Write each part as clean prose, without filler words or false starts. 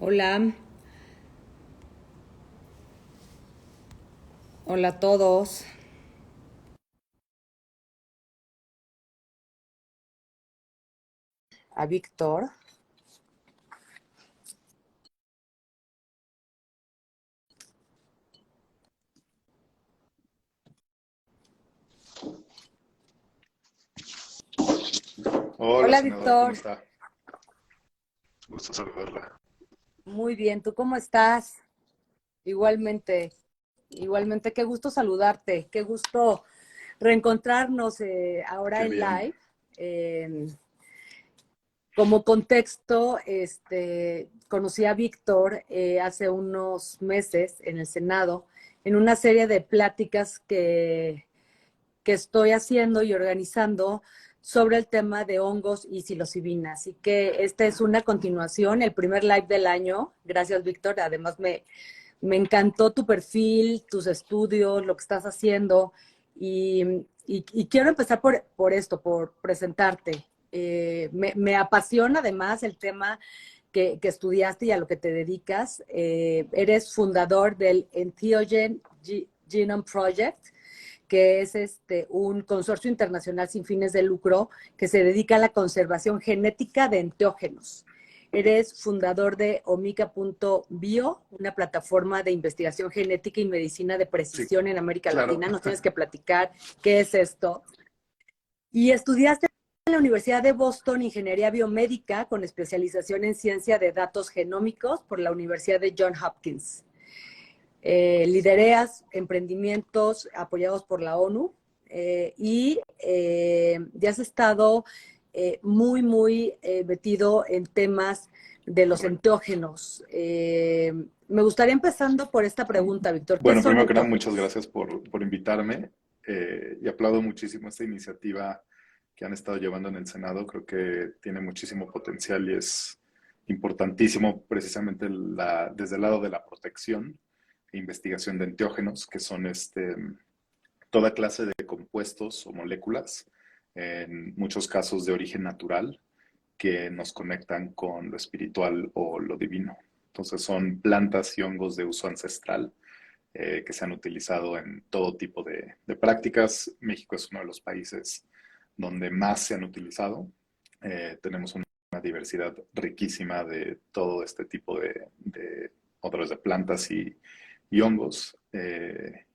Hola, hola a todos. A Víctor. Hola, Hola senadora, ¿cómo Víctor, está? Gusto saludarla. muy bien. ¿Tú cómo estás? Igualmente, igualmente, qué gusto saludarte, qué gusto reencontrarnos ahora Qué en bien. live. Como contexto, conocí a Víctor hace unos meses en el Senado en una serie de pláticas que estoy haciendo y organizando sobre el tema de hongos y psilocibina. Así que esta es una continuación, el primer live del año. Gracias, Víctor. Además, me encantó tu perfil, tus estudios, lo que estás haciendo. Y quiero empezar por esto, por presentarte. Me apasiona además el tema que estudiaste y a lo que te dedicas. Eres fundador del Entheogen Genome Project, que es un consorcio internacional sin fines de lucro que se dedica a la conservación genética de enteógenos. Eres fundador de Omica.bio, una plataforma de investigación genética y medicina de Sí, precisión en América claro. Latina. Nos tienes que platicar qué es esto. Y estudiaste en la Universidad de Boston Ingeniería Biomédica con especialización en ciencia de datos genómicos por la Universidad de Johns Hopkins. Lidereas emprendimientos apoyados por la ONU ya has estado muy metido en temas de los Correcto. enteógenos. Me gustaría empezando por esta pregunta, Víctor. ¿Qué Bueno, son primero que nada, muchas enteógenos? gracias por invitarme y aplaudo muchísimo esta iniciativa que han estado llevando en el Senado. Creo que tiene muchísimo potencial y es importantísimo precisamente desde el lado de la protección e investigación de enteógenos, que son toda clase de compuestos o moléculas, en muchos casos de origen natural, que nos conectan con lo espiritual o lo divino. Entonces son plantas y hongos de uso ancestral que se han utilizado en todo tipo de prácticas. México es uno de los países donde más se han utilizado. Tenemos una diversidad riquísima de todo este tipo de otros de plantas y hongos.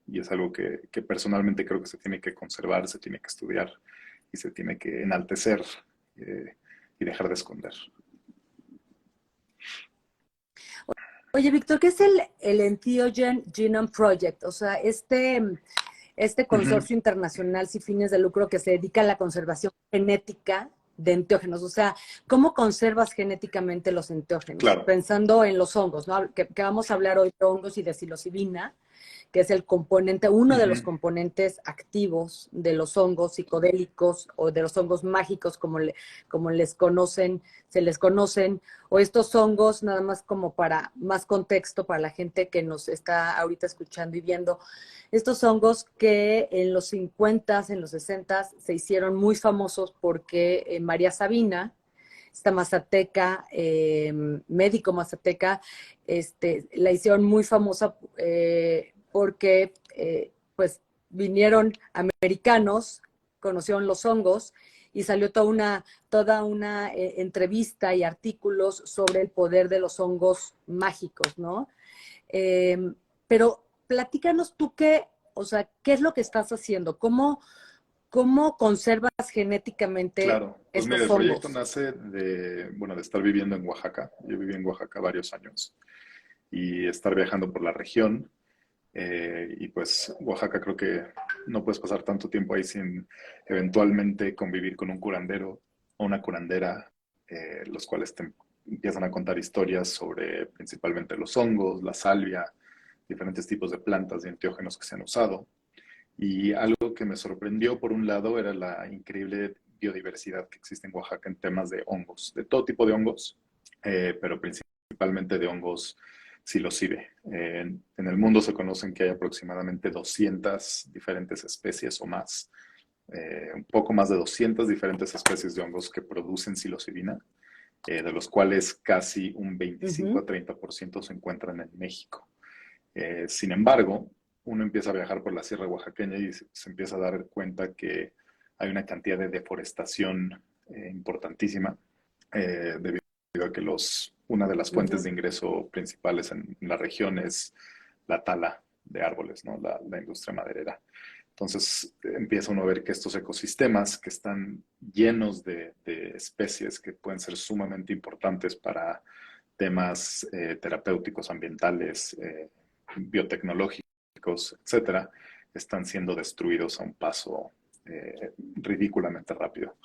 Y es algo que personalmente creo que se tiene que conservar, se tiene que estudiar y se tiene que enaltecer eh, y dejar de esconder. Oye, Víctor, ¿qué es el Entheogen Genome Project? O sea, este Uh -huh. consorcio internacional sin fines de lucro que se dedica a la conservación genética de enteógenos. O sea, ¿cómo conservas genéticamente los enteógenos? Claro. Pensando en los hongos, ¿no? Que vamos a hablar hoy de hongos y de psilocibina, que es el componente, uno Uh de los -huh. componentes activos de los hongos psicodélicos o de los hongos mágicos, como les conocen, se les conocen, o estos hongos, nada más como para más contexto para la gente que nos está ahorita escuchando y viendo, estos hongos que en los 50, en los 60 se hicieron muy famosos porque María Sabina, esta mazateca, médico mazateca, la hicieron muy famosa porque pues vinieron americanos, conocieron los hongos y salió toda una entrevista y artículos sobre el poder de los hongos mágicos, ¿no? Pero platícanos tú o sea, qué es lo que estás haciendo, cómo conservas genéticamente Claro, pues mira, estos el proyecto hongos. nace bueno, de estar viviendo en Oaxaca. Yo viví en Oaxaca varios años y estar viajando por la región. Y pues Oaxaca creo que no puedes pasar tanto tiempo ahí sin eventualmente convivir con un curandero o una curandera, los cuales te empiezan a contar historias sobre principalmente los hongos, la salvia, diferentes tipos de plantas y enteógenos que se han usado. Y algo que me sorprendió, por un lado, era la increíble biodiversidad que existe en Oaxaca en temas de hongos, de todo tipo de hongos, pero principalmente de hongos psilocibe. En el mundo se conocen que hay aproximadamente 200 diferentes especies o más, un poco más de 200 diferentes especies de hongos que producen psilocibina de los cuales casi un 25 Ujú, a 30% se encuentran en México. Sin embargo, uno empieza a viajar por la Sierra Oaxaqueña y se empieza a dar cuenta que hay una cantidad de deforestación importantísima, debido a que una de las fuentes ujú. de ingreso principales en la región es la tala de árboles, ¿no? La industria maderera. Entonces empieza uno a ver que estos ecosistemas que están llenos de especies que pueden ser sumamente importantes para temas terapéuticos, ambientales, biotecnológicos, etcétera, están siendo destruidos a un paso ridículamente rápido.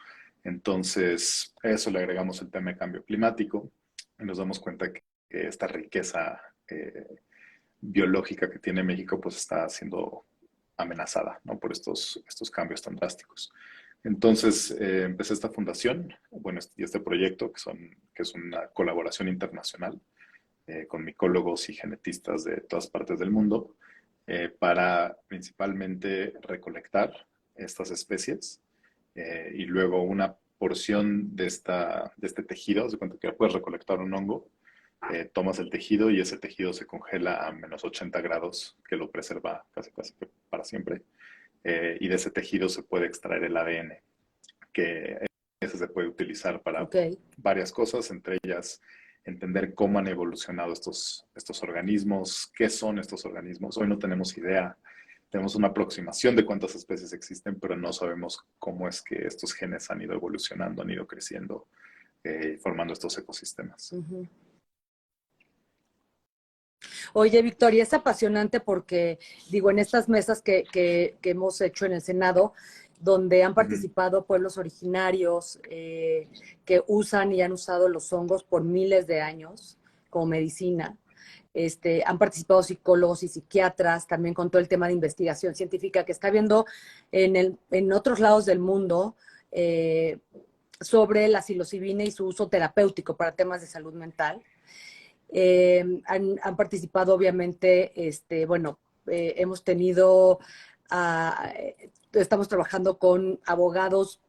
Entonces, a eso le agregamos el tema de cambio climático y nos damos cuenta que esta riqueza biológica que tiene México pues está siendo amenazada, ¿no? Por estos cambios tan drásticos. Entonces empecé esta fundación, bueno, y este proyecto que es una colaboración internacional con micólogos y genetistas de todas partes del mundo para principalmente recolectar estas especies y luego una porción de este tejido, se cuenta que puedes recolectar un hongo, tomas el tejido y ese tejido se congela a menos 80 grados, que lo preserva casi casi para siempre. Y de ese tejido se puede extraer el ADN, que ese se puede utilizar para Ok. varias cosas, entre ellas entender cómo han evolucionado estos organismos, qué son estos organismos. Hoy no tenemos idea, tenemos una aproximación de cuántas especies existen, pero no sabemos cómo es que estos genes han ido evolucionando, han ido creciendo, formando estos ecosistemas. Ujú. Oye, Victoria, es apasionante porque, digo, en estas mesas que hemos hecho en el Senado, donde han Uh -huh. participado pueblos originarios que usan y han usado los hongos por miles de años como medicina. Han participado psicólogos y psiquiatras también con todo el tema de investigación científica que está viendo en otros lados del mundo eh, sobre la psilocibina y su uso terapéutico para temas de salud mental. Han participado, obviamente, bueno, hemos tenido, estamos trabajando con abogados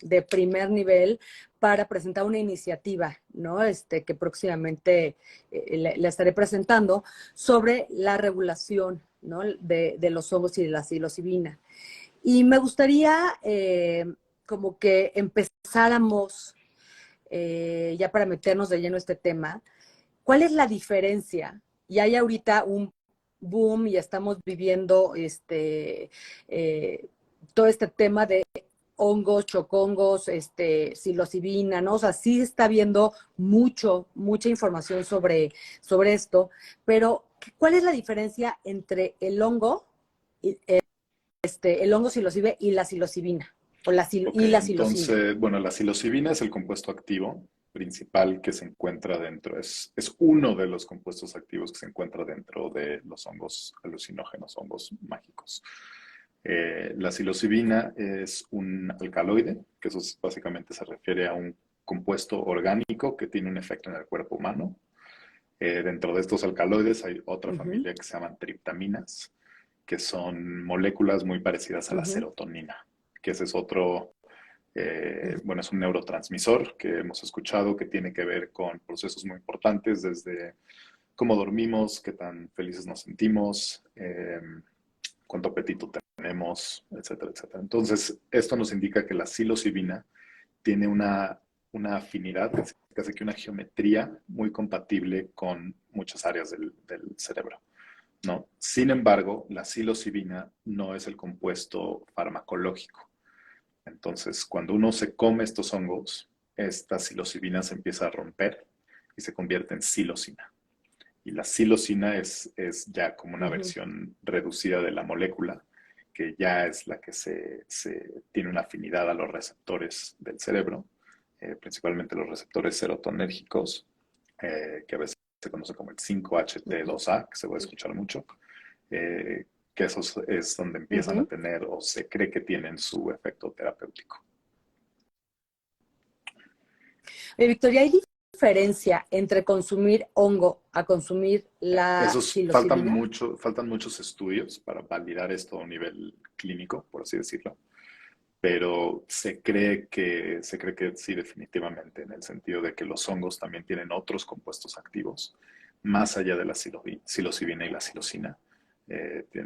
de primer nivel para presentar una iniciativa, ¿no? Que próximamente le estaré presentando sobre la regulación, ¿no? De los hongos y de la psilocibina. Y me gustaría como que empezáramos, ya para meternos de lleno a este tema, ¿cuál es la diferencia? Y hay ahorita un boom y estamos viviendo todo este tema de hongos, chocongos, psilocibina, ¿no? O sea, sí está habiendo mucha información sobre esto, pero ¿cuál es la diferencia entre el hongo, el hongo psilocibe y la psilocibina? Ok, Y la psilocina. entonces, bueno, la psilocibina es el compuesto activo principal que se encuentra dentro, es uno de los compuestos activos que se encuentra dentro de los hongos alucinógenos, hongos mágicos. La psilocibina es un alcaloide, que eso básicamente se refiere a un compuesto orgánico que tiene un efecto en el cuerpo humano. Dentro de estos alcaloides hay otra Uh -huh, familia que se llaman triptaminas, que son moléculas muy parecidas a uh la -huh, serotonina, que ese es otro uh -huh. bueno, es un neurotransmisor que hemos escuchado que tiene que ver con procesos muy importantes, desde cómo dormimos, qué tan felices nos sentimos, cuánto apetito tenemos, etcétera, etcétera. Entonces, esto nos indica que la psilocibina tiene una afinidad, casi que una geometría muy compatible con muchas áreas del cerebro, ¿no? Sin embargo, la psilocibina no es el compuesto farmacológico. Entonces, cuando uno se come estos hongos, esta psilocibina se empieza a romper y se convierte en psilocina. Y la psilocina es ya como una Uh -huh. versión reducida de la molécula, que ya es la que tiene una afinidad a los receptores del cerebro, principalmente los receptores serotonérgicos, que a veces se conoce como el 5-HT2A, que se puede escuchar mucho, eh, que eso es donde Uh empiezan a -huh. tener o se cree que tienen su efecto terapéutico. Victoria, ¿hay diferencia entre consumir hongo a consumir la Esos psilocibina? faltan muchos estudios para validar esto a un nivel clínico, por así decirlo. pero se cree que sí, definitivamente, en el sentido de que los hongos también tienen otros compuestos activos, más allá de la psilocibina y la psilocina.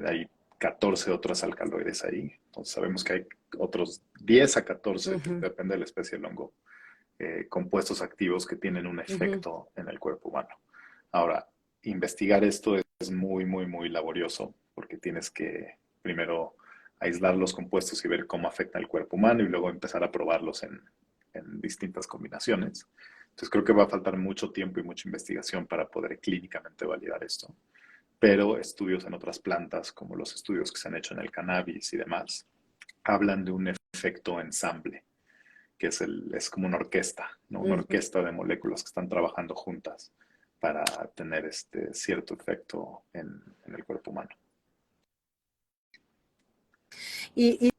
Hay 14 otros alcaloides ahí. Entonces sabemos que hay otros 10 a 14, Ujú, depende de la especie del hongo, compuestos activos que tienen un ujú. efecto en el cuerpo humano. Ahora, investigar esto es muy, muy, muy laborioso porque tienes que primero aislar los compuestos y ver cómo afecta el cuerpo humano y luego empezar a probarlos en distintas combinaciones. Entonces creo que va a faltar mucho tiempo y mucha investigación para poder clínicamente validar esto. Pero estudios en otras plantas, como los estudios que se han hecho en el cannabis y demás, hablan de un efecto ensamble, que es como una orquesta, ¿no? Una Ujú. orquesta de moléculas que están trabajando juntas para tener este cierto efecto en el cuerpo humano. Y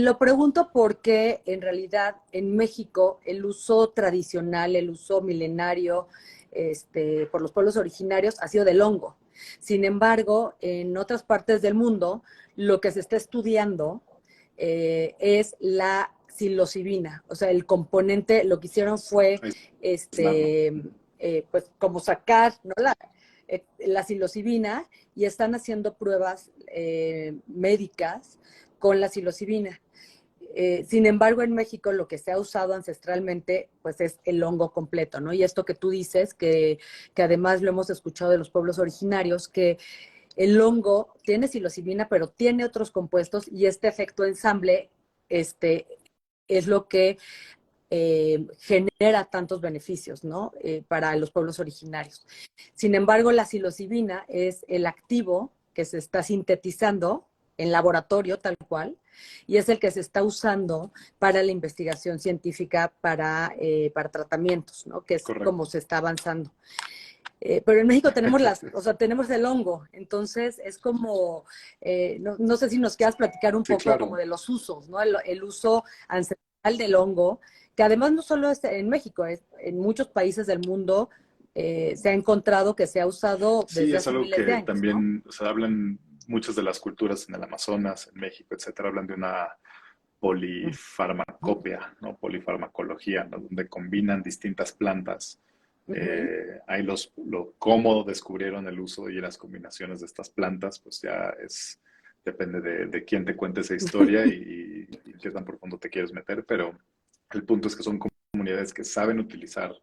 lo pregunto porque en realidad en México el uso tradicional, el uso milenario por los pueblos originarios ha sido del hongo. Sin embargo, en otras partes del mundo lo que se está estudiando es la psilocibina. O sea, el componente, lo que hicieron fue Aislarlo. pues como sacar, ¿no? La psilocibina y están haciendo pruebas médicas con la psilocibina. Sin embargo, en México lo que se ha usado ancestralmente pues es el hongo completo, ¿no? Y esto que tú dices, que además lo hemos escuchado de los pueblos originarios, que el hongo tiene psilocibina, pero tiene otros compuestos y este efecto ensamble este, es lo que genera tantos beneficios, ¿no? Para los pueblos originarios. Sin embargo, la psilocibina es el activo que se está sintetizando en laboratorio tal cual, y es el que se está usando para la investigación científica para tratamientos, ¿no? Que es como Correcto. se está avanzando. Pero en México tenemos o sea, tenemos el hongo, entonces es como, no sé si nos quieras platicar un Sí, poco como claro. de los usos, ¿no? El uso ancestral del hongo, que además no solo es en México, es en muchos países del mundo se ha encontrado que se ha usado Sí, desde es hace algo miles de que años, ¿no? también, o sea, hablan muchas de las culturas en el Amazonas, en México, etcétera, hablan de una polifarmacopia, ¿no? Polifarmacología, ¿no? Donde combinan distintas plantas. Ujú. Ahí cómo descubrieron el uso y las combinaciones de estas plantas, pues ya depende de quién te cuente esa historia y qué tan profundo te quieres meter, pero el punto es que son comunidades que saben utilizar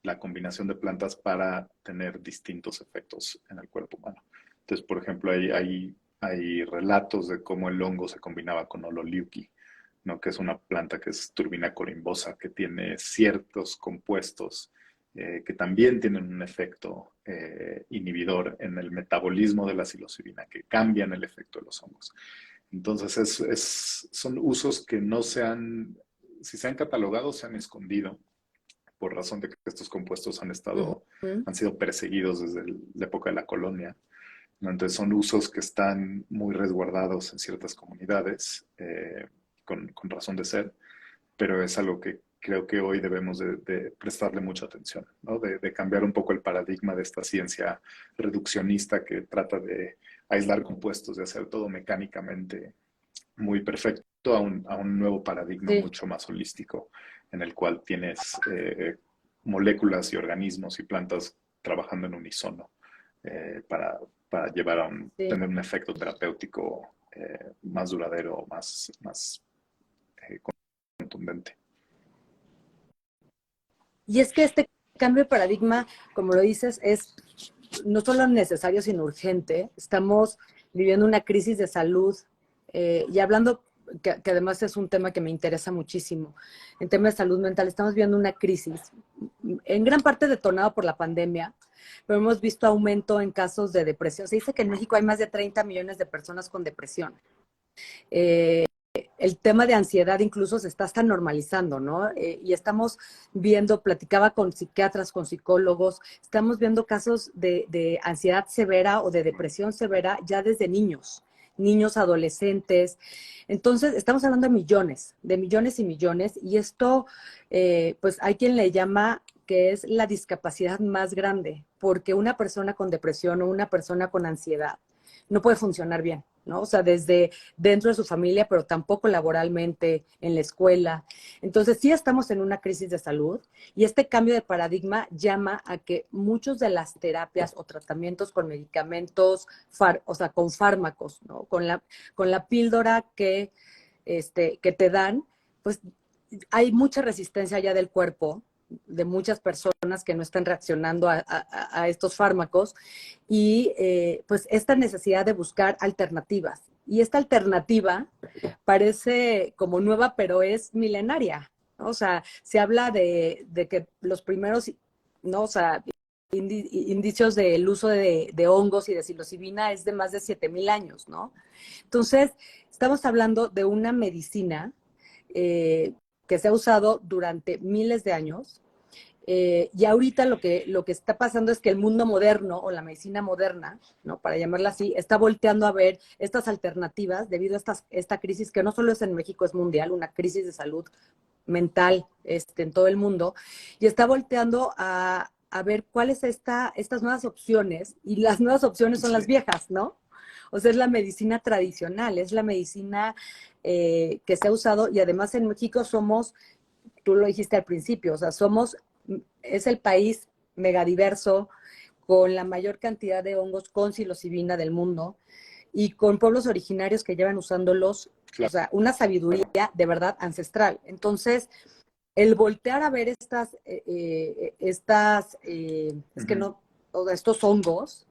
la combinación de plantas para tener distintos efectos en el cuerpo humano. Entonces, por ejemplo, hay relatos de cómo el hongo se combinaba con ololiuqui, ¿no? Que es una planta que es turbina corimbosa, que tiene ciertos compuestos que también tienen un efecto inhibidor en el metabolismo de la psilocibina, que cambian el efecto de los hongos. Entonces, son usos que no si se han catalogado, se han escondido por razón de que estos compuestos Ujú. han sido perseguidos desde la época de la colonia, ¿no? Entonces son usos que están muy resguardados en ciertas comunidades, con razón de ser, pero es algo que creo que hoy debemos de prestarle mucha atención, ¿no? De cambiar un poco el paradigma de esta ciencia reduccionista que trata de aislar compuestos, de hacer todo mecánicamente muy perfecto a un nuevo paradigma Sí. mucho más holístico, en el cual tienes moléculas y organismos y plantas trabajando en unísono para llevar Sí. tener un efecto terapéutico más duradero, más contundente. Y es que este cambio de paradigma, como lo dices, es no solo necesario, sino urgente. Estamos viviendo una crisis de salud y hablando, que además es un tema que me interesa muchísimo, en temas de salud mental, estamos viendo una crisis en gran parte detonada por la pandemia, pero hemos visto aumento en casos de depresión. Se dice que en México hay más de 30 millones de personas con depresión. Eh, el tema de ansiedad incluso se está hasta normalizando, ¿no? Y estamos viendo, platicaba con psiquiatras, con psicólogos, estamos viendo casos de ansiedad severa o de depresión severa ya desde niños, adolescentes. Entonces, estamos hablando de millones y millones, y esto, pues hay quien le llama que es la discapacidad más grande, porque una persona con depresión o una persona con ansiedad, no puede funcionar bien, ¿no? O sea, desde dentro de su familia, pero tampoco laboralmente, en la escuela. Entonces, sí estamos en una crisis de salud y este cambio de paradigma llama a que muchos de las terapias o tratamientos con medicamentos, o sea, con fármacos, ¿no? Con la píldora que te dan, pues hay mucha resistencia ya del cuerpo de muchas personas que no están reaccionando a estos fármacos y pues esta necesidad de buscar alternativas. Y esta alternativa parece como nueva, pero es milenaria, ¿no? O sea, se habla de que los primeros, ¿no? O sea, indicios del uso de hongos y de psilocibina es de más de 7,000 años, ¿no? Entonces, estamos hablando de una medicina eh, que se ha usado durante miles de años. Y ahorita lo que está pasando es que el mundo moderno o la medicina moderna, ¿no? Para llamarla así, está volteando a ver estas alternativas debido a esta crisis que no solo es en México, es mundial, una crisis de salud mental en todo el mundo, y está volteando a ver cuáles estas nuevas opciones, y las nuevas opciones son las Sí. viejas, ¿no? O sea, es la medicina tradicional, es la medicina que se ha usado, y además en México somos, tú lo dijiste al principio, o sea, es el país megadiverso, con la mayor cantidad de hongos con psilocibina del mundo, y con pueblos originarios que llevan usándolos, o Claro. sea, una sabiduría de verdad ancestral. Entonces, el voltear a ver es que Ujú. no, o sea, estos hongos,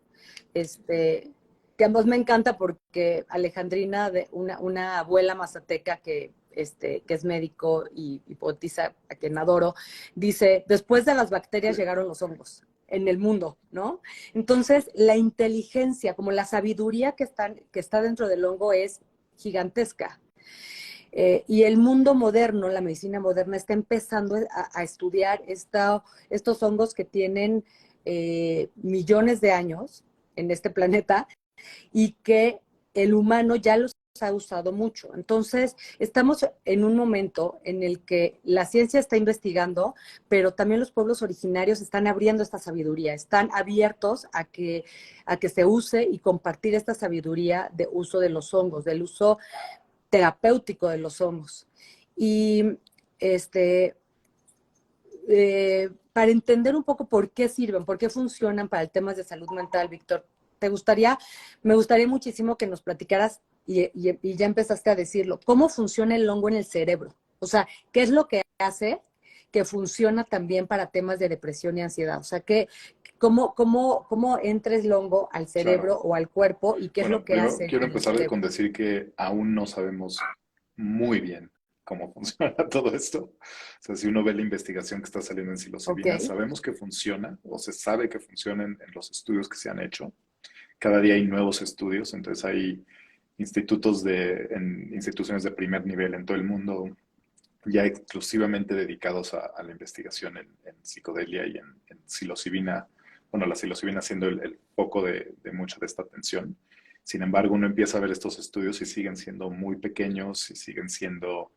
que ambos me encanta porque Alejandrina, una abuela mazateca que es médico y poetisa, a quien adoro, dice, después de las bacterias llegaron los hongos en el mundo, ¿no? Entonces, la inteligencia, como la sabiduría que está dentro del hongo es gigantesca. Y el mundo moderno, la medicina moderna, está empezando a estudiar estos hongos que tienen millones de años en este planeta y que el humano ya los ha usado mucho. Entonces, estamos en un momento en el que la ciencia está investigando, pero también los pueblos originarios están abriendo esta sabiduría, están abiertos a que se use y compartir esta sabiduría de uso de los hongos, del uso terapéutico de los hongos. Y este, para entender un poco por qué sirven, por qué funcionan para el temas de salud mental, Víctor, me gustaría muchísimo que nos platicaras, y ya empezaste a decirlo, cómo funciona el hongo en el cerebro. O sea, ¿qué es lo que hace que funciona también para temas de depresión y ansiedad? O sea, cómo entra el hongo al Claro. cerebro o al cuerpo y qué es lo Bueno, que primero hace quiero en el empezar cerebro? con decir que aún no sabemos muy bien cómo funciona todo esto. O sea, si uno ve la investigación que está saliendo en Ok. psilocibina, sabemos que funciona o se sabe que funciona en los estudios que se han hecho. Cada día hay nuevos estudios, entonces hay en instituciones de primer nivel en todo el mundo ya exclusivamente dedicados a la investigación en psicodelia y en psilocibina, bueno, la psilocibina siendo el foco de mucha de esta atención. Sin embargo, uno empieza a ver estos estudios y siguen siendo muy pequeños y siguen siendo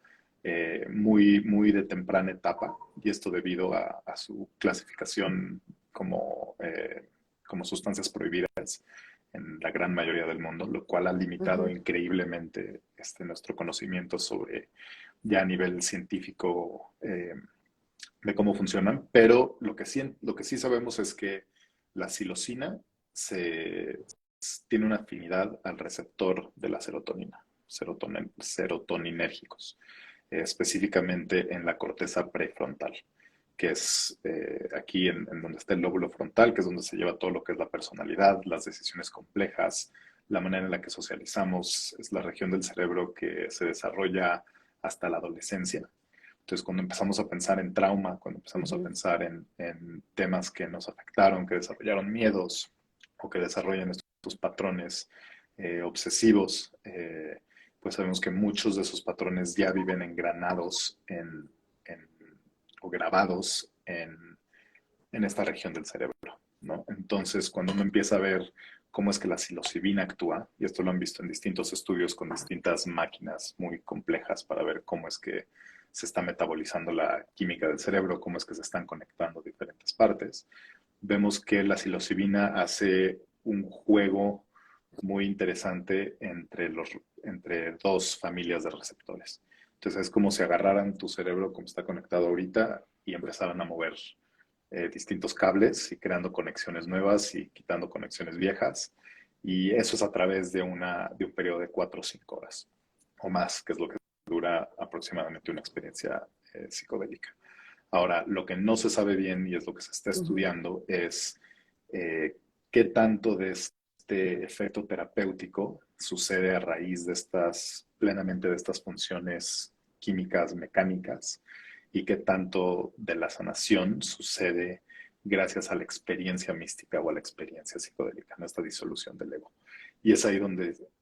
muy, muy de temprana etapa, y esto debido a su clasificación como sustancias prohibidas en la gran mayoría del mundo, lo cual ha limitado Ujú, increíblemente nuestro conocimiento sobre ya a nivel científico de cómo funcionan, pero lo que sí sabemos es que la psilocina se, tiene una afinidad al receptor de la serotonina, serotoninérgicos, específicamente en la corteza prefrontal, que es aquí en donde está el lóbulo frontal, que es donde se lleva todo lo que es la personalidad, las decisiones complejas, la manera en la que socializamos, es la región del cerebro que se desarrolla hasta la adolescencia. Entonces, cuando empezamos a pensar en trauma, cuando empezamos a ujú. pensar en temas que nos afectaron, que desarrollaron miedos o que desarrollan estos patrones obsesivos, pues sabemos que muchos de esos patrones ya viven engranados en, o grabados en esta región del cerebro, ¿no? Entonces, cuando uno empieza a ver cómo es que la psilocibina actúa, y esto lo han visto en distintos estudios con distintas máquinas muy complejas para ver cómo es que se está metabolizando la química del cerebro, cómo es que se están conectando diferentes partes, vemos que la psilocibina hace un juego muy interesante entre dos familias de receptores. Entonces es como si agarraran tu cerebro como está conectado ahorita y empezaran a mover distintos cables y creando conexiones nuevas y quitando conexiones viejas. Y eso es a través de un periodo de 4 o 5 horas o más, que es lo que dura aproximadamente una experiencia psicodélica. Ahora, lo que no se sabe bien y es lo que se está Ujú. estudiando es qué tanto de este efecto terapéutico sucede a raíz de plenamente de estas funciones químicas, mecánicas, y qué tanto de la sanación sucede gracias a la experiencia mística o a la experiencia psicodélica, ¿no? Esta disolución del ego. Y es ahí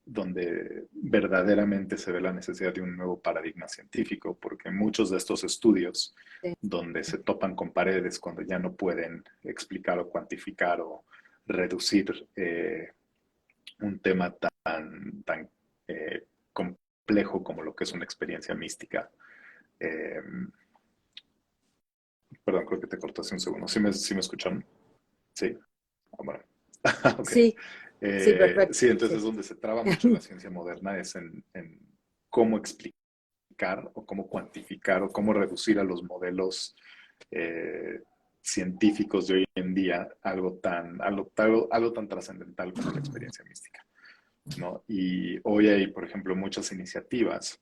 donde verdaderamente se ve la necesidad de un nuevo paradigma científico, porque muchos de estos estudios Sí. donde se topan con paredes cuando ya no pueden explicar o cuantificar o reducir un tema tan complejo como lo que es una experiencia mística. Eh, Perdón, creo que te corté hace un segundo. ¿Sí me escucharon? Sí. Ah, bueno. Ok. Sí, sí, Sí, perfecto. entonces Sí. es donde se traba mucho la ciencia moderna, es en cómo explicar o cómo cuantificar o cómo reducir a los modelos eh, científicos de hoy en día algo tan trascendental como la experiencia mística, ¿no? Y hoy hay, por ejemplo, muchas iniciativas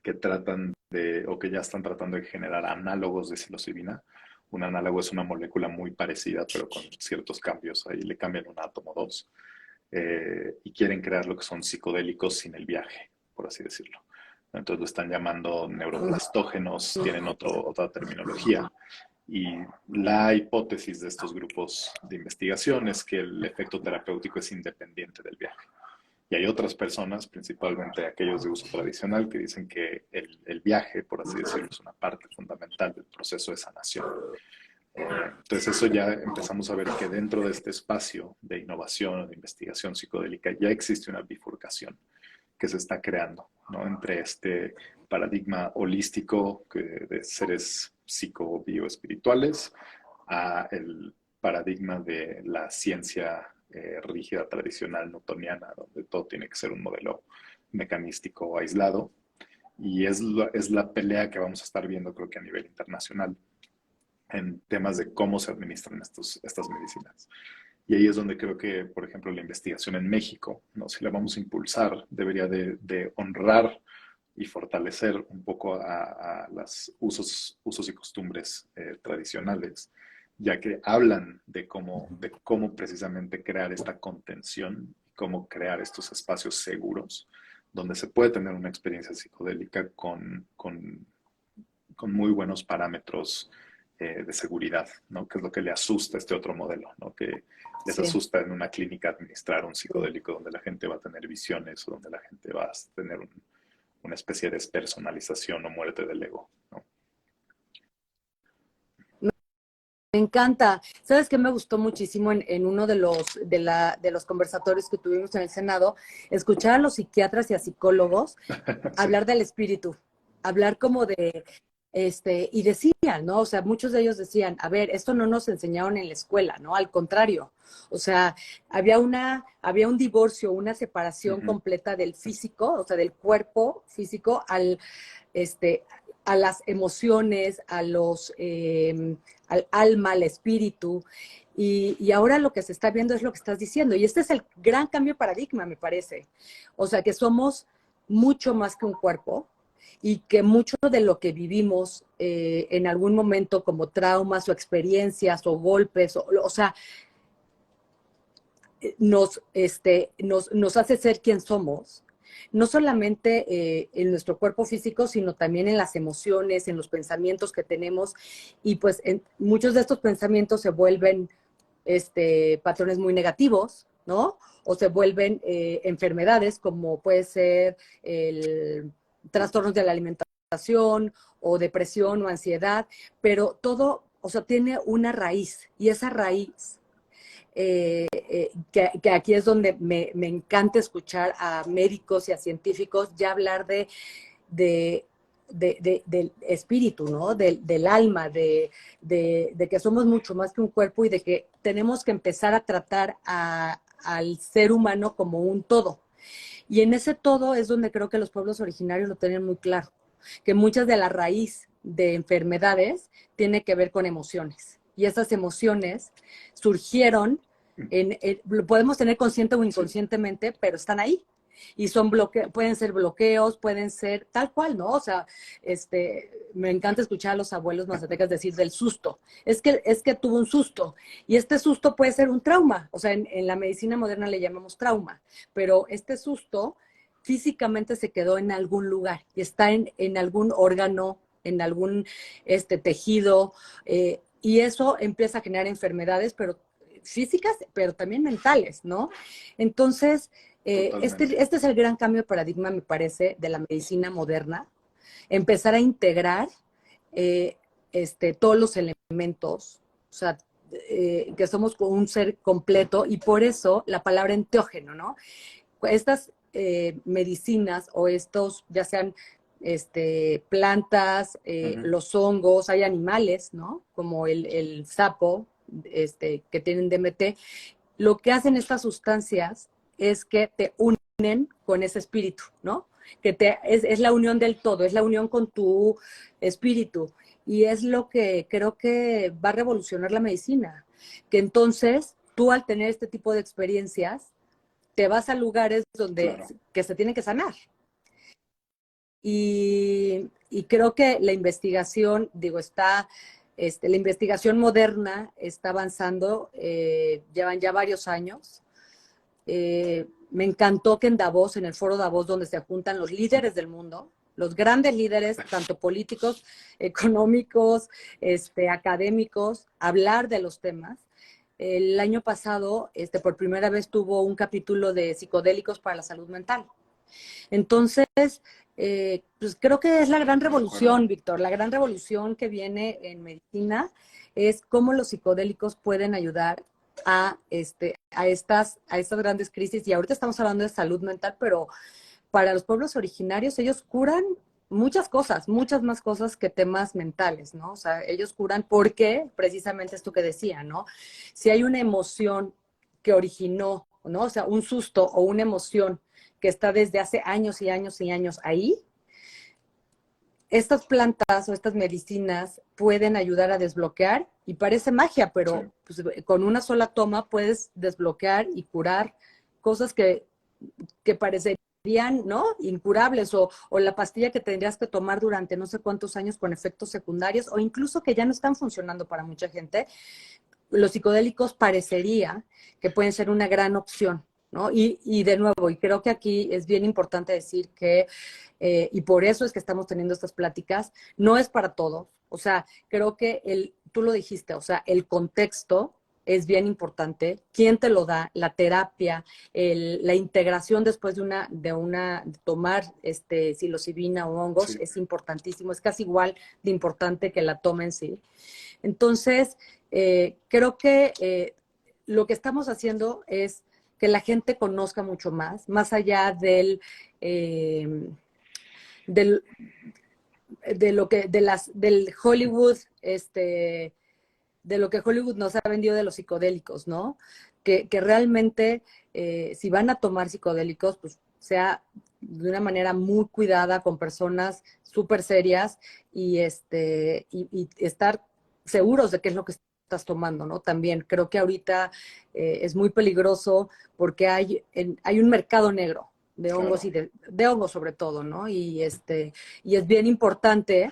que tratan de, o que ya están tratando de generar análogos de psilocibina. Un análogo es una molécula muy parecida, pero con ciertos cambios. Ahí le cambian un átomo o dos. Y quieren crear lo que son psicodélicos sin el viaje, por así decirlo. Entonces lo están llamando neuroplastógenos, tienen otra terminología. Y la hipótesis de estos grupos de investigación es que el efecto terapéutico es independiente del viaje. Y hay otras personas, principalmente aquellos de uso tradicional, que dicen que el viaje, por así decirlo, es una parte fundamental del proceso de sanación. Entonces eso ya empezamos a ver que dentro de este espacio de innovación o de investigación psicodélica ya existe una bifurcación que se está creando, ¿no? Entre este paradigma holístico de seres psico-bioespirituales a el paradigma de la ciencia rígida, tradicional, newtoniana, donde todo tiene que ser un modelo mecanístico aislado. Y es la pelea que vamos a estar viendo, creo que a nivel internacional, en temas de cómo se administran estas medicinas. Y ahí es donde creo que, por ejemplo, la investigación en México, ¿no? Si la vamos a impulsar, debería de honrar y fortalecer un poco a los usos y costumbres tradicionales, ya que hablan de cómo precisamente crear esta contención, cómo crear estos espacios seguros, donde se puede tener una experiencia psicodélica con muy buenos parámetros de seguridad, ¿no? Que es lo que le asusta a este otro modelo, ¿no? Que les Sí. asusta en una clínica administrar un psicodélico donde la gente va a tener visiones o donde la gente va a tener una especie de despersonalización o muerte del ego, ¿no? Me encanta. ¿Sabes qué me gustó muchísimo en uno de los conversatorios que tuvimos en el Senado? Escuchar a los psiquiatras y a psicólogos Sí, hablar del espíritu, hablar como de, y decían, ¿no? O sea, muchos de ellos decían, a ver, esto no nos enseñaron en la escuela, ¿no? Al contrario. O sea, había un divorcio, una separación uh-huh. completa del físico, o sea, del cuerpo físico este, a las emociones, al alma, al espíritu. Y ahora lo que se está viendo es lo que estás diciendo. Y este es el gran cambio de paradigma, me parece. O sea, que somos mucho más que un cuerpo y que mucho de lo que vivimos en algún momento como traumas o experiencias o golpes, o sea, nos hace ser quien somos, no solamente en nuestro cuerpo físico, sino también en las emociones, en los pensamientos que tenemos, y pues muchos de estos pensamientos se vuelven patrones muy negativos, ¿no? O se vuelven enfermedades como puede ser el trastornos de la alimentación o depresión o ansiedad, pero todo, o sea, tiene una raíz y esa raíz que aquí es donde me encanta escuchar a médicos y a científicos ya hablar de, del espíritu, ¿no? Del alma, de que somos mucho más que un cuerpo y de que tenemos que empezar a tratar al ser humano como un todo. Y en ese todo es donde creo que los pueblos originarios lo tienen muy claro, que muchas de la raíz de enfermedades tiene que ver con emociones. Y esas emociones surgieron, lo podemos tener consciente o Sí, inconscientemente, pero están ahí. Y son pueden ser bloqueos, pueden ser tal cual, ¿no? O sea, me encanta escuchar a los abuelos mazatecas decir del susto. Es que tuvo un susto. Y este susto puede ser un trauma. O sea, en la medicina moderna le llamamos trauma. Pero este susto físicamente se quedó en algún lugar y está en algún órgano, en algún tejido, y eso empieza a generar enfermedades, pero físicas, pero también mentales, ¿no? Entonces, totalmente. este es el gran cambio de paradigma, me parece, de la medicina moderna, empezar a integrar eh, todos los elementos, o sea, que somos un ser completo, y por eso la palabra enteógeno, ¿no? Estas medicinas o estos, ya sean plantas, Ujú. los hongos, hay animales, ¿no? Como el sapo, que tienen DMT. Lo que hacen estas sustancias es que te unen con ese espíritu, ¿no? Es la unión del todo, es la unión con tu espíritu. Y es lo que creo que va a revolucionar la medicina. Que entonces tú, al tener este tipo de experiencias, te vas a lugares donde Claro, que se tienen que sanar. Y creo que la investigación, digo, la investigación moderna está avanzando, llevan ya varios años. Me encantó que en Davos, en el foro Davos, donde se juntan los líderes del mundo, los grandes líderes, tanto políticos, económicos, académicos, hablar de los temas. El año pasado, por primera vez tuvo un capítulo de psicodélicos para la salud mental. Entonces, pues creo que es la gran de acuerdo. revolución, Víctor, la gran revolución que viene en medicina es cómo los psicodélicos pueden ayudar a estas grandes crisis. Y ahorita estamos hablando de salud mental, pero para los pueblos originarios ellos curan muchas cosas, muchas más cosas que temas mentales, ¿no? O sea, ellos curan porque precisamente esto que decía, ¿no? Si hay una emoción que originó, ¿no? O sea, un susto o una emoción que está desde hace años y años y años ahí, estas plantas o estas medicinas pueden ayudar a desbloquear, y parece magia, Sí, pero pues, con una sola toma puedes desbloquear y curar cosas que parecerían, ¿no? Incurables, o la pastilla que tendrías que tomar durante no sé cuántos años con efectos secundarios, o incluso que ya no están funcionando para mucha gente. Los psicodélicos parecería que pueden ser una gran opción, ¿no? Y de nuevo, y creo que aquí es bien importante decir que, y por eso es que estamos teniendo estas pláticas, no es para todos. O sea, creo que tú lo dijiste, o sea, el contexto es bien importante, quién te lo da, la terapia, la integración después de tomar psilocibina o hongos sí, es importantísimo, es casi igual de importante que la toma en sí. Entonces, creo que lo que estamos haciendo es que la gente conozca mucho más allá eh, del, del Hollywood, de lo que Hollywood nos ha vendido de los psicodélicos, ¿no? Que realmente, si van a tomar psicodélicos, pues sea de una manera muy cuidada, con personas súper serias, y estar seguros de qué es lo que estás tomando, ¿no? También creo que ahorita es muy peligroso porque hay un mercado negro de hongos claro. y de hongos sobre todo, ¿no? Y es bien importante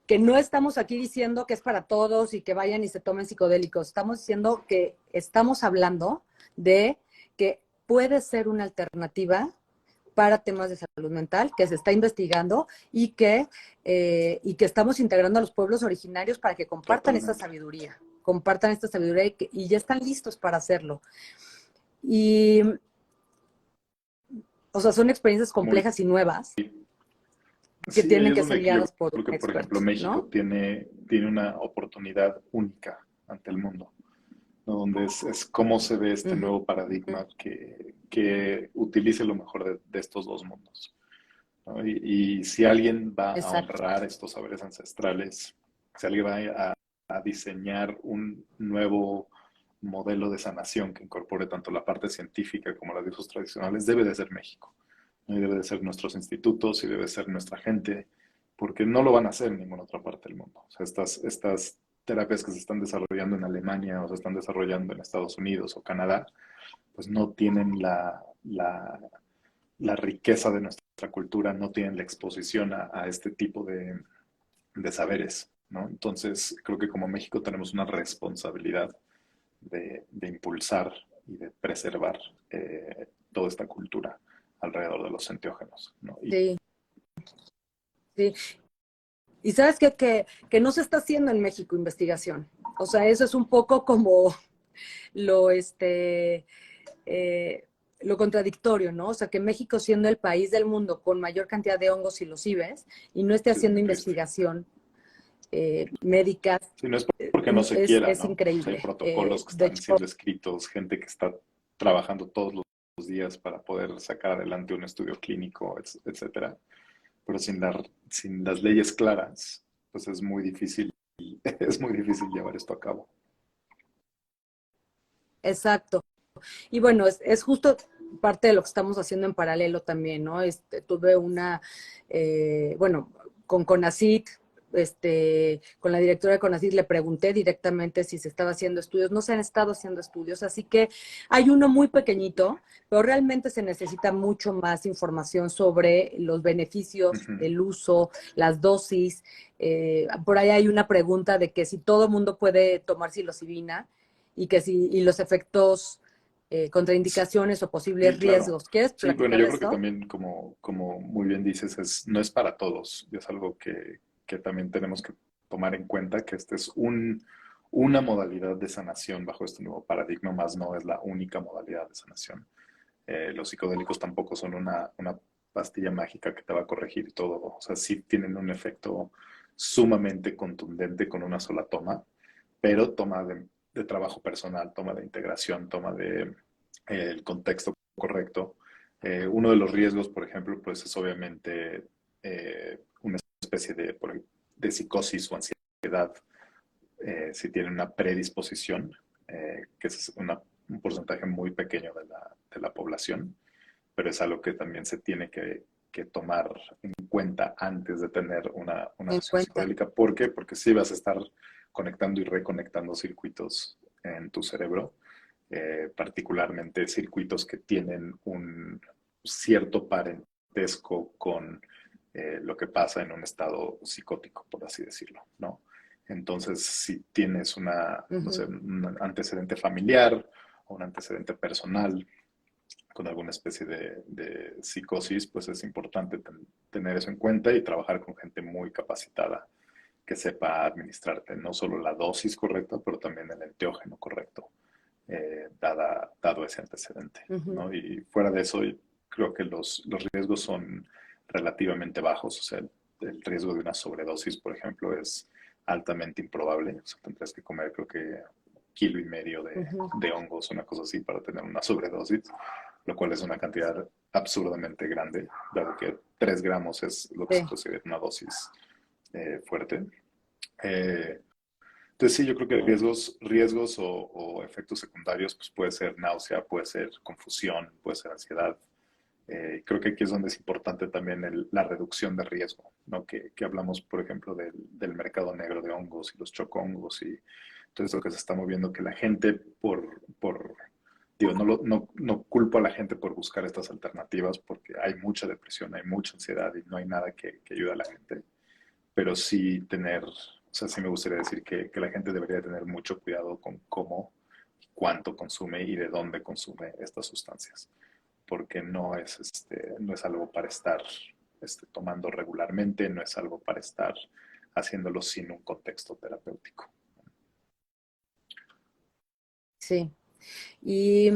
que no estamos aquí diciendo que es para todos y que vayan y se tomen psicodélicos. Estamos diciendo que estamos hablando de que puede ser una alternativa para temas de salud mental, que se está investigando, y que estamos integrando a los pueblos originarios para que Totalmente. compartan esta sabiduría, y ya están listos para hacerlo. Y, o sea, son experiencias Muy, complejas y nuevas que sí, ahí tienen es que ser donde yo guiadas por creo que, un por experto, ejemplo, México ¿no? tiene una oportunidad única ante el mundo, ¿no? Donde es cómo se ve Uh este -huh. nuevo paradigma que utilice lo mejor de estos dos mundos, ¿no? Y si alguien va a Exacto. honrar estos saberes ancestrales, si alguien va a diseñar un nuevo modelo de sanación que incorpore tanto la parte científica como las usos tradicionales debe de ser México. Y debe de ser nuestros institutos y debe ser nuestra gente, porque no lo van a hacer en ninguna otra parte del mundo. O sea, estas terapias que se están desarrollando en Alemania o se están desarrollando en Estados Unidos o Canadá, pues no tienen la riqueza de nuestra cultura, no tienen la exposición a este tipo de saberes, ¿no? Entonces, creo que como México tenemos una responsabilidad de impulsar y de preservar toda esta cultura alrededor de los enteógenos, ¿no? Sí, sí. Y sabes que no se está haciendo en México investigación. O sea, eso es un poco como lo, lo contradictorio, ¿no? O sea, que México siendo el país del mundo con mayor cantidad de hongos y los IBES y no esté Sí, es haciendo muy triste. investigación médica, Sí, no es porque no se quiera, es ¿no? O sea, hay increíble. protocolos que De están hecho, siendo escritos, gente que está trabajando todos los días para poder sacar adelante un estudio clínico, etcétera. Pero sin las leyes claras, pues es muy difícil, es muy difícil llevar esto a cabo. exacto. Y bueno, es justo parte de lo que estamos haciendo en paralelo también, ¿no? Tuve una, bueno, con CONACYT, con la directora de CONACYT le pregunté directamente si se estaba haciendo estudios. No se han estado haciendo estudios, así que hay uno muy pequeñito, pero realmente se necesita mucho más información sobre los beneficios, Ujú. el uso, las dosis. Por ahí hay una pregunta de que si todo el mundo puede tomar psilocibina y que si y los efectos contraindicaciones o posibles Sí, claro. riesgos. ¿Quieres Sí, bueno, platicar yo de creo que esto? también, como muy bien dices, no es para todos. Y es algo que también tenemos que tomar en cuenta, que este es una modalidad de sanación bajo este nuevo paradigma, más no es la única modalidad de sanación. Los psicodélicos tampoco son una pastilla mágica que te va a corregir todo. O sea, sí tienen un efecto sumamente contundente con una sola toma, pero toma de trabajo personal, toma de integración, toma de el contexto correcto. Uno de los riesgos, por ejemplo, pues es obviamente una especie de psicosis o ansiedad si tienen una predisposición, que es un porcentaje muy pequeño de la población, pero es algo que también se tiene que tomar en cuenta antes de tener una En sesión cuenta. psicodélica. ¿Por qué? Porque sí vas a estar conectando y reconectando circuitos en tu cerebro, particularmente circuitos que tienen un cierto parentesco con lo que pasa en un estado psicótico, por así decirlo, ¿no? Entonces, si tienes no sé, Ujú. un antecedente familiar o un antecedente personal con alguna especie de psicosis, pues es importante tener eso en cuenta y trabajar con gente muy capacitada que sepa administrarte no solo la dosis correcta, pero también el enteógeno correcto, dado ese antecedente, Ujú. ¿no? Y fuera de eso, creo que los riesgos son relativamente bajos, o sea, el riesgo de una sobredosis, por ejemplo, es altamente improbable, o sea, tendrías que comer creo que 1,5 kilos Ujú. de hongos, una cosa así, para tener una sobredosis, lo cual es una cantidad absurdamente grande, dado que 3 gramos es lo que se Sí, considera una dosis fuerte. Eh, entonces sí, yo creo que riesgos o efectos secundarios, pues puede ser náusea, puede ser confusión, puede ser ansiedad. Creo que aquí es donde es importante también la reducción de riesgo, ¿no? Que hablamos, por ejemplo, del mercado negro de hongos y los chocongos y todo eso que se está moviendo, que la gente digo, no culpo a la gente por buscar estas alternativas porque hay mucha depresión, hay mucha ansiedad y no hay nada que ayude a la gente, pero sí o sea, sí me gustaría decir que la gente debería tener mucho cuidado con cómo, cuánto consume y de dónde consume estas sustancias, porque no es algo para estar tomando regularmente, no es algo para estar haciéndolo sin un contexto terapéutico. sí. Y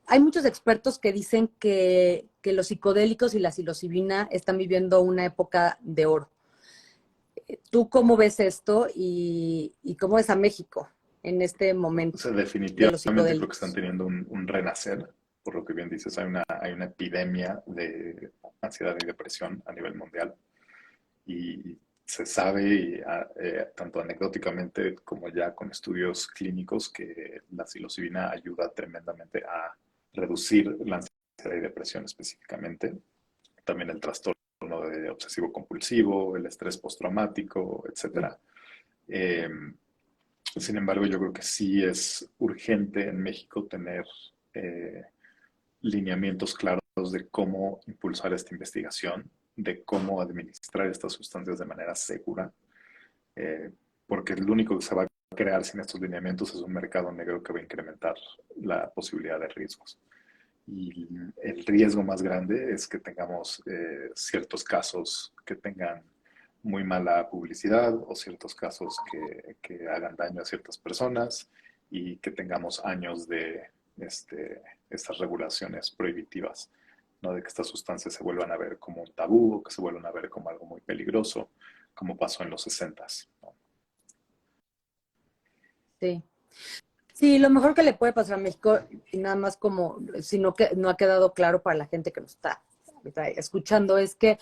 hay muchos expertos que dicen que los psicodélicos y la psilocibina están viviendo una época de oro. ¿Tú cómo ves esto y cómo ves a México en este O momento sea, de los definitivamente creo que están psicodélicos? teniendo un renacer, por lo que bien dices, hay una epidemia de ansiedad y depresión a nivel mundial. Y se sabe, y, tanto anecdóticamente como ya con estudios clínicos, que la psilocibina ayuda tremendamente a reducir la ansiedad y depresión específicamente. También el trastorno de obsesivo compulsivo, el estrés postraumático, etcétera. Eh, Sin embargo, yo creo que sí es urgente en México tener eh, lineamientos claros de cómo impulsar esta investigación, de cómo administrar estas sustancias de manera segura, eh, porque lo único que se va a crear sin estos lineamientos es un mercado negro que va a incrementar la posibilidad de riesgos. Y el riesgo más grande es que tengamos ciertos casos que tengan muy mala publicidad, o ciertos casos que hagan daño a ciertas personas, y que tengamos años de estas regulaciones prohibitivas, ¿no? De que estas sustancias se vuelvan a ver como un tabú, o que se vuelvan a ver como algo muy peligroso, como pasó en los 60s, ¿no? Sí. Sí, lo mejor que le puede pasar a México, y nada más como, sino que no ha quedado claro para la gente que nos está escuchando, es que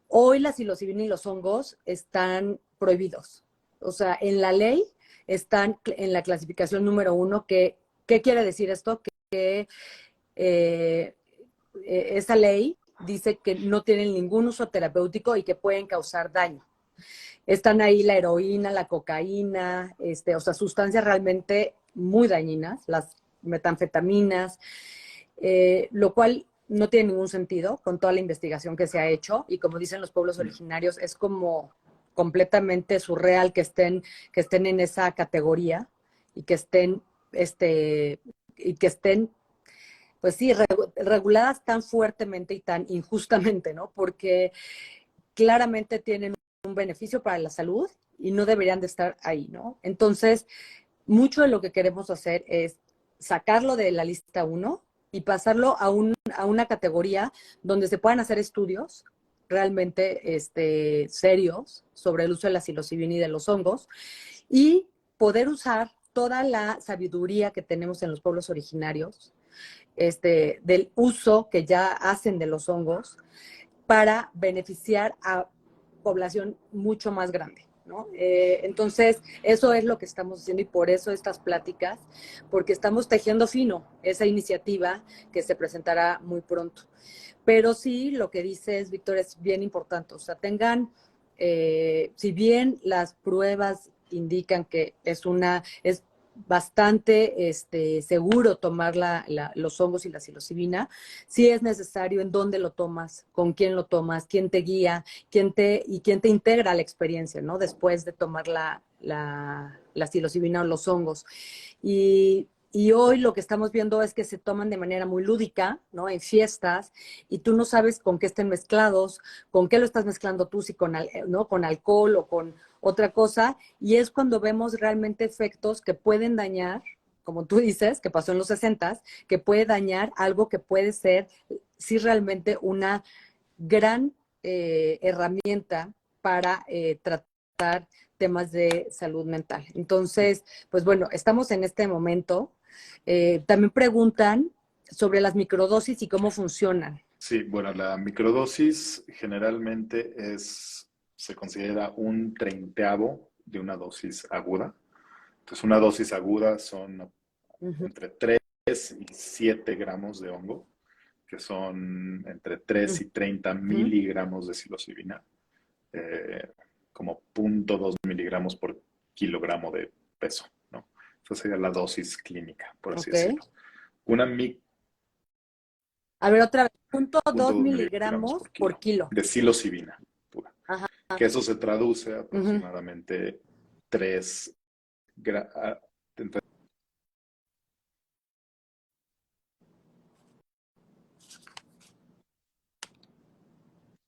hoy la psilocibina y los hongos están prohibidos. O sea, en la ley están en la clasificación número 1, que, ¿qué quiere decir esto? Que eh, esa ley dice que no tienen ningún uso terapéutico y que pueden causar daño. Están ahí la heroína, la cocaína, o sea, sustancias realmente muy dañinas, las metanfetaminas, lo cual no tiene ningún sentido con toda la investigación que se ha hecho, y como dicen los pueblos originarios, es como completamente surreal que estén en esa categoría, y que estén, y que estén, pues sí, reguladas tan fuertemente y tan injustamente, ¿no? Porque claramente tienen un beneficio para la salud y no deberían de estar ahí, ¿no? Entonces, mucho de lo que queremos hacer es sacarlo de la lista 1 y pasarlo a una categoría donde se puedan hacer estudios realmente serios sobre el uso de la psilocibina y de los hongos, y poder usar toda la sabiduría que tenemos en los pueblos originarios, del uso que ya hacen de los hongos, para beneficiar a población mucho más grande, ¿no? Entonces, eso es lo que estamos haciendo, y por eso estas pláticas, porque estamos tejiendo fino esa iniciativa que se presentará muy pronto. Pero sí, lo que dices, Víctor, es bien importante. O sea, si bien las pruebas indican que es bastante seguro tomar los hongos y la psilocibina, sí es necesario en dónde lo tomas, con quién lo tomas, quién te guía, quién te integra a la experiencia, ¿no? Después de tomar la psilocibina o los hongos. Y hoy lo que estamos viendo es que se toman de manera muy lúdica, ¿no? En fiestas, y tú no sabes con qué estén mezclados, con qué lo estás mezclando tú, si ¿no? Con alcohol o con otra cosa, y es cuando vemos realmente efectos que pueden dañar, como tú dices, que pasó en los 60, que puede dañar algo que puede ser, sí, realmente una gran herramienta para tratar temas de salud mental. Entonces, pues bueno, estamos en este momento. También preguntan sobre las microdosis y cómo funcionan. Sí, bueno, la microdosis generalmente se considera un treintaavo de una dosis aguda. Entonces, una dosis aguda son Ujú, entre 3 y 7 gramos de hongo, que son entre 3 y 30 ujú. miligramos de psilocibina, eh, como 0.2 miligramos por kilogramo de peso, ¿no? Esa sería la dosis clínica, por así Ok. decirlo. Una mic A ver, otra vez, punto punto dos dos miligramos miligramos por por kilo kilo. de psilocibina pura, Ajá. que eso se traduce a Ujú. aproximadamente 3 gramos.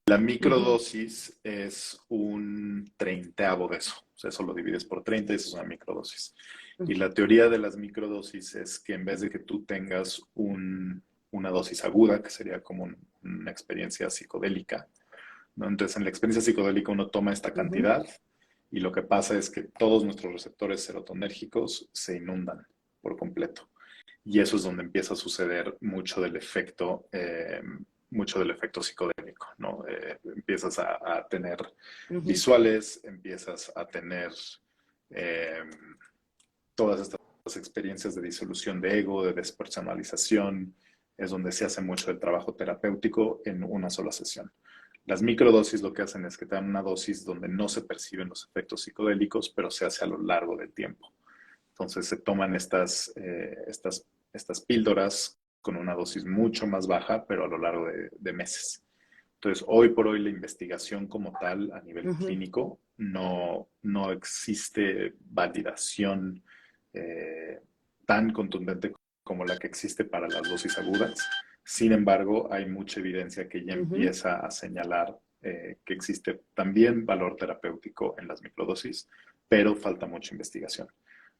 La Ujú. microdosis es un treintaavo de eso. O sea, eso lo divides por 30 y eso es una microdosis. Y la teoría de las microdosis es que en vez de que tú tengas una dosis aguda, que sería como una experiencia psicodélica, ¿no? Entonces, en la experiencia psicodélica uno toma esta Ujú. cantidad, y lo que pasa es que todos nuestros receptores serotonérgicos se inundan por completo. Y eso es donde empieza a suceder mucho del efecto mucho del efecto psicodélico, ¿no? Empiezas a tener Ujú, visuales, empiezas a tener eh, todas estas experiencias de disolución de ego, de despersonalización, es donde se hace mucho del trabajo terapéutico en una sola sesión. Las microdosis lo que hacen es que te dan una dosis donde no se perciben los efectos psicodélicos, pero se hace a lo largo del tiempo. Entonces se toman estas píldoras con una dosis mucho más baja, pero a lo largo de meses. Entonces, hoy por hoy la investigación como tal a nivel ujú, clínico no existe validación eh, tan contundente como la que existe para las dosis agudas. Sin embargo, hay mucha evidencia que ya ujú. empieza a señalar que existe también valor terapéutico en las microdosis, pero falta mucha investigación.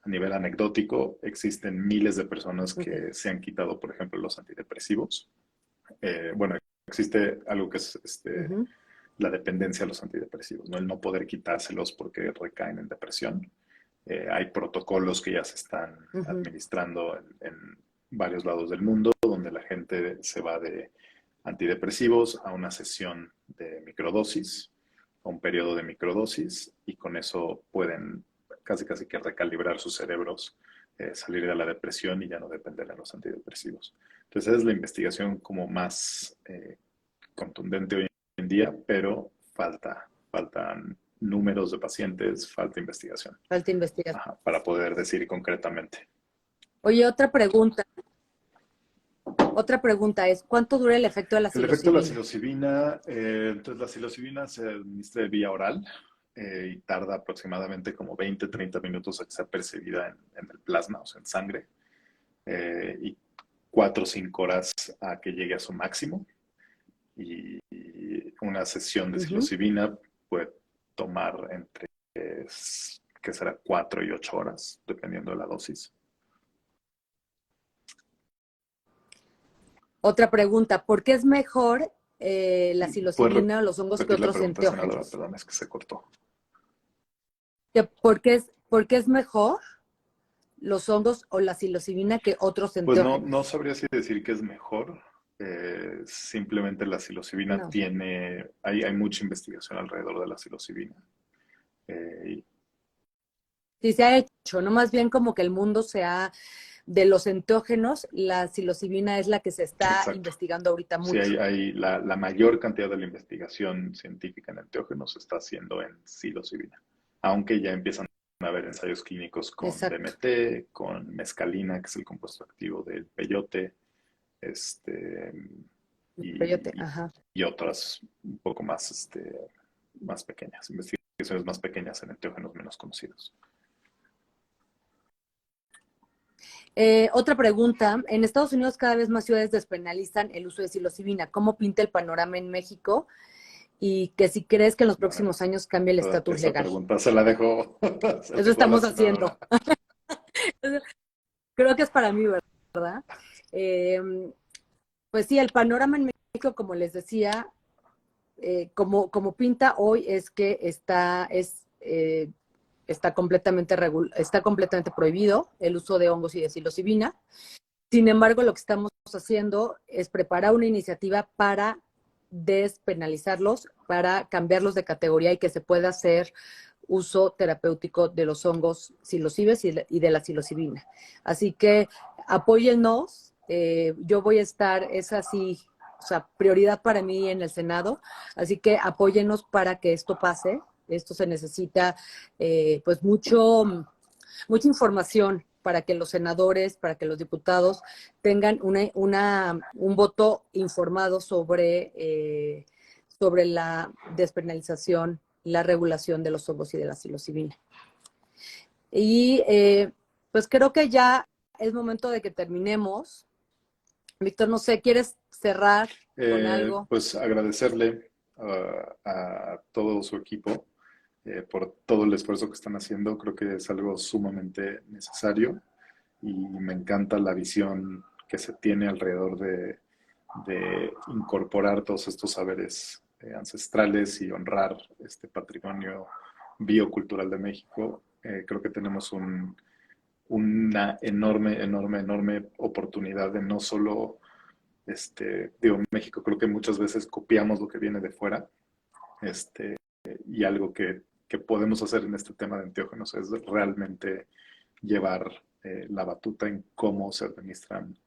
A nivel anecdótico, existen miles de personas Ok. que se han quitado, por ejemplo, los antidepresivos. Bueno, existe algo que es Ujú, la dependencia a los antidepresivos, ¿no? El no poder quitárselos porque recaen en depresión. Hay protocolos que ya se están ujú. administrando en varios lados del mundo, donde la gente se va de antidepresivos a una sesión de microdosis, a un periodo de microdosis, y con eso pueden casi que recalibrar sus cerebros, salir de la depresión y ya no depender de los antidepresivos. Entonces, esa es la investigación como más contundente hoy en día, pero faltan números de pacientes, falta investigación. Falta investigación. Ajá, para poder decir concretamente. Oye, otra pregunta es, ¿cuánto dura el efecto de la El efecto de la psilocibina? psilocibina, entonces la psilocibina se administra de vía oral y tarda aproximadamente como 20-30 minutos a que sea percibida en el plasma, o sea, en sangre, y 4 o 5 horas a que llegue a su máximo. Y una sesión de Ujú. psilocibina puede tomar entre, que será 4 y 8 horas, dependiendo de la dosis. Otra pregunta, ¿por qué es mejor la ¿Puedes psilocibina o los hongos que repetir la otros pregunta, senadora? enteógenos? Perdón, es que se cortó. ¿Por qué es mejor los hongos o la psilocibina que otros Pues no enteógenos? sabría si decir que es mejor. Simplemente la psilocibina No. hay mucha investigación alrededor de la psilocibina. Eh, Sí se ha hecho, no más bien como que el mundo se ha, de los enteógenos, la psilocibina es la que se está exacto. investigando ahorita Sí, mucho. hay la mayor cantidad de la investigación científica en enteógenos se está haciendo en psilocibina, aunque ya empiezan a haber ensayos clínicos con Exacto. DMT, con mescalina, que es el compuesto activo del peyote, este, Peyote, y, ajá. y otras un poco más, más pequeñas, investigaciones más pequeñas en enteógenos menos conocidos. Otra pregunta, en Estados Unidos cada vez más ciudades despenalizan el uso de psilocibina. ¿Cómo pinta el panorama en México? Y que si crees que en los Bueno, próximos años cambie el estatus esa legal. pregunta se la dejo, se la Eso dejo a la estamos haciendo. senadora. Creo que es para mí, ¿verdad? Eh, pues sí, el panorama en México, como les decía, como pinta hoy es que está completamente prohibido el uso de hongos y de psilocibina. Sin embargo, lo que estamos haciendo es preparar una iniciativa para despenalizarlos, para cambiarlos de categoría y que se pueda hacer uso terapéutico de los hongos psilocibes y de la psilocibina. Así que apóyennos. Yo voy a estar, es así, o sea, prioridad para mí en el Senado. Así que apóyennos para que esto pase. Esto se necesita, pues, mucha información para que los senadores, para que los diputados tengan un voto informado sobre la despenalización, la regulación de los hongos y de la psilocibina. Y pues creo que ya es momento de que terminemos. Víctor, no sé, ¿quieres cerrar con algo? Pues agradecerle a todo su equipo por todo el esfuerzo que están haciendo. Creo que es algo sumamente necesario y me encanta la visión que se tiene alrededor de incorporar todos estos saberes ancestrales y honrar este patrimonio biocultural de México. Creo que tenemos una enorme oportunidad de no solo Digo, en México creo que muchas veces copiamos lo que viene de fuera, este, y algo que podemos hacer en este tema de enteógenos es realmente llevar la batuta en cómo se administran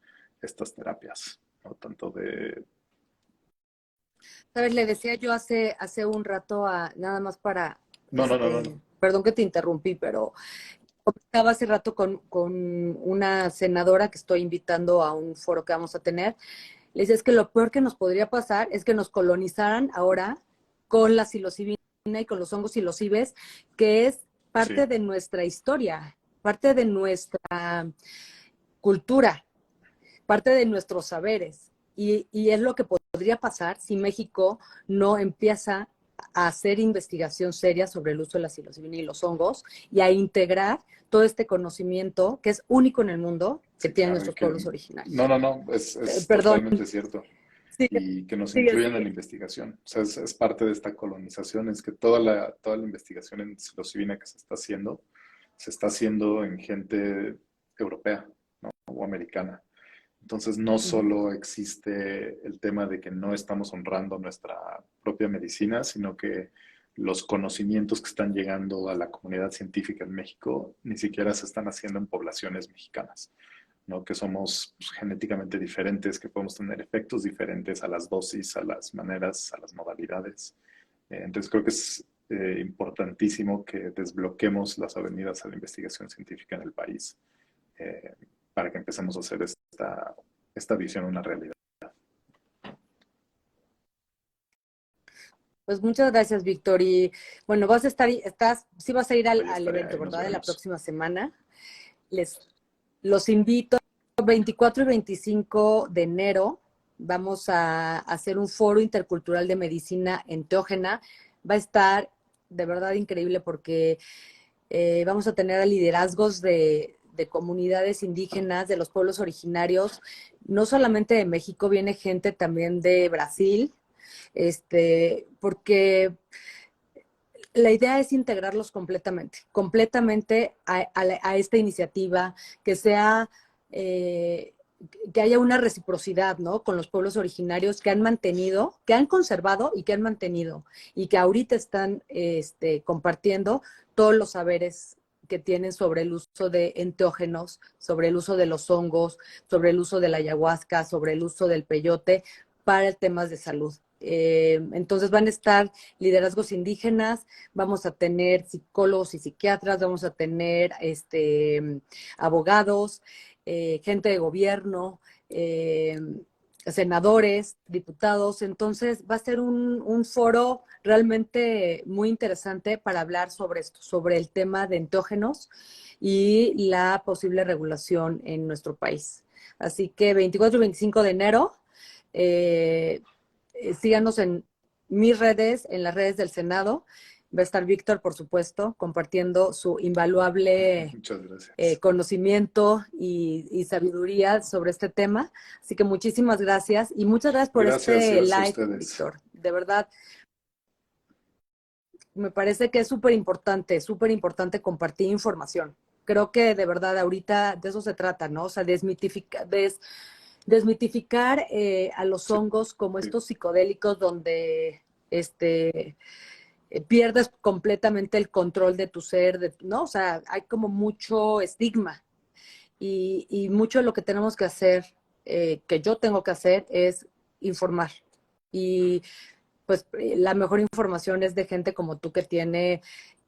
estas terapias, ¿no? Tanto de... Sabes, le decía yo hace un rato nada más para, No, no, no, no, no. perdón que te interrumpí, pero estaba hace rato con una senadora que estoy invitando a un foro que vamos a tener. Le decía, es que lo peor que nos podría pasar es que nos colonizaran ahora con la psilocibina y con los hongos psilocibes, que es parte Sí, de nuestra historia, parte de nuestra cultura, parte de nuestros saberes. Y es lo que podría pasar si México no empieza a hacer investigación seria sobre el uso de la psilocibina y los hongos y a integrar todo este conocimiento que es único en el mundo que sí, tienen claro. Y nuestros que, pueblos no, originarios. no, no, es Perdón, totalmente cierto. sigue, Y que nos sigue, incluyan en la sigue. investigación. O sea, es parte de esta colonización, es que toda la investigación en psilocibina que se está haciendo en gente europea, ¿no? O americana. Entonces, no Ujú. solo existe el tema de que no estamos honrando nuestra propia medicina, sino que los conocimientos que están llegando a la comunidad científica en México ni siquiera se están haciendo en poblaciones mexicanas, ¿no? Que somos pues, genéticamente diferentes, que podemos tener efectos diferentes a las dosis, a las maneras, a las modalidades. Entonces, creo que es importantísimo que desbloquemos las avenidas a la investigación científica en el país eh, para que empecemos a hacer esta visión una realidad. Pues muchas gracias, Víctor. Y bueno, sí vas a ir Ahí al estaré, evento, ahí nos ¿verdad? De la veremos. próxima semana. Les los invito 24 y 25 de enero. Vamos a hacer un foro intercultural de medicina enteógena. Va a estar de verdad increíble porque vamos a tener a liderazgos de comunidades indígenas, de los pueblos originarios, no solamente de México, viene gente también de Brasil, porque la idea es integrarlos completamente a esta iniciativa, que sea, que haya una reciprocidad, ¿no? Con los pueblos originarios que han mantenido, que han conservado y que han mantenido, y que ahorita están compartiendo todos los saberes que tienen sobre el uso de enteógenos, sobre el uso de los hongos, sobre el uso de la ayahuasca, sobre el uso del peyote para temas de salud. Entonces van a estar liderazgos indígenas, vamos a tener psicólogos y psiquiatras, vamos a tener abogados, gente de gobierno, senadores, diputados. Entonces va a ser un foro realmente muy interesante para hablar sobre esto, sobre el tema de enteógenos y la posible regulación en nuestro país. Así que 24 y 25 de enero, eh, síganos en mis redes, en las redes del Senado. Va a estar Víctor, por supuesto, compartiendo su invaluable Muchas gracias. conocimiento y sabiduría sobre este tema. Así que muchísimas gracias y muchas gracias por Gracias y este gracias a live, ustedes. Víctor. De verdad, me parece que es súper importante compartir información. Creo que de verdad ahorita de eso se trata, ¿no? O sea, desmitificar a los Sí, hongos como estos psicodélicos donde pierdes completamente el control de tu ser, ¿no? O sea, hay como mucho estigma y mucho de lo que tenemos que hacer, que yo tengo que hacer, es informar. Y pues la mejor información es de gente como tú que tiene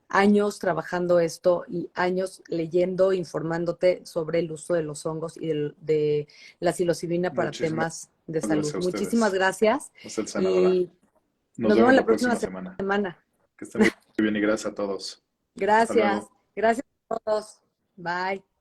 años trabajando esto y años leyendo, informándote sobre el uso de los hongos y de la psilocibina para muchísimas temas de salud. gracias a Muchísimas ustedes. gracias No sé, senadora. y Nos nos vemos vemos la la próxima próxima semana. semana. Que estén muy bien y gracias a todos. Hasta Gracias, luego. gracias a todos. Bye.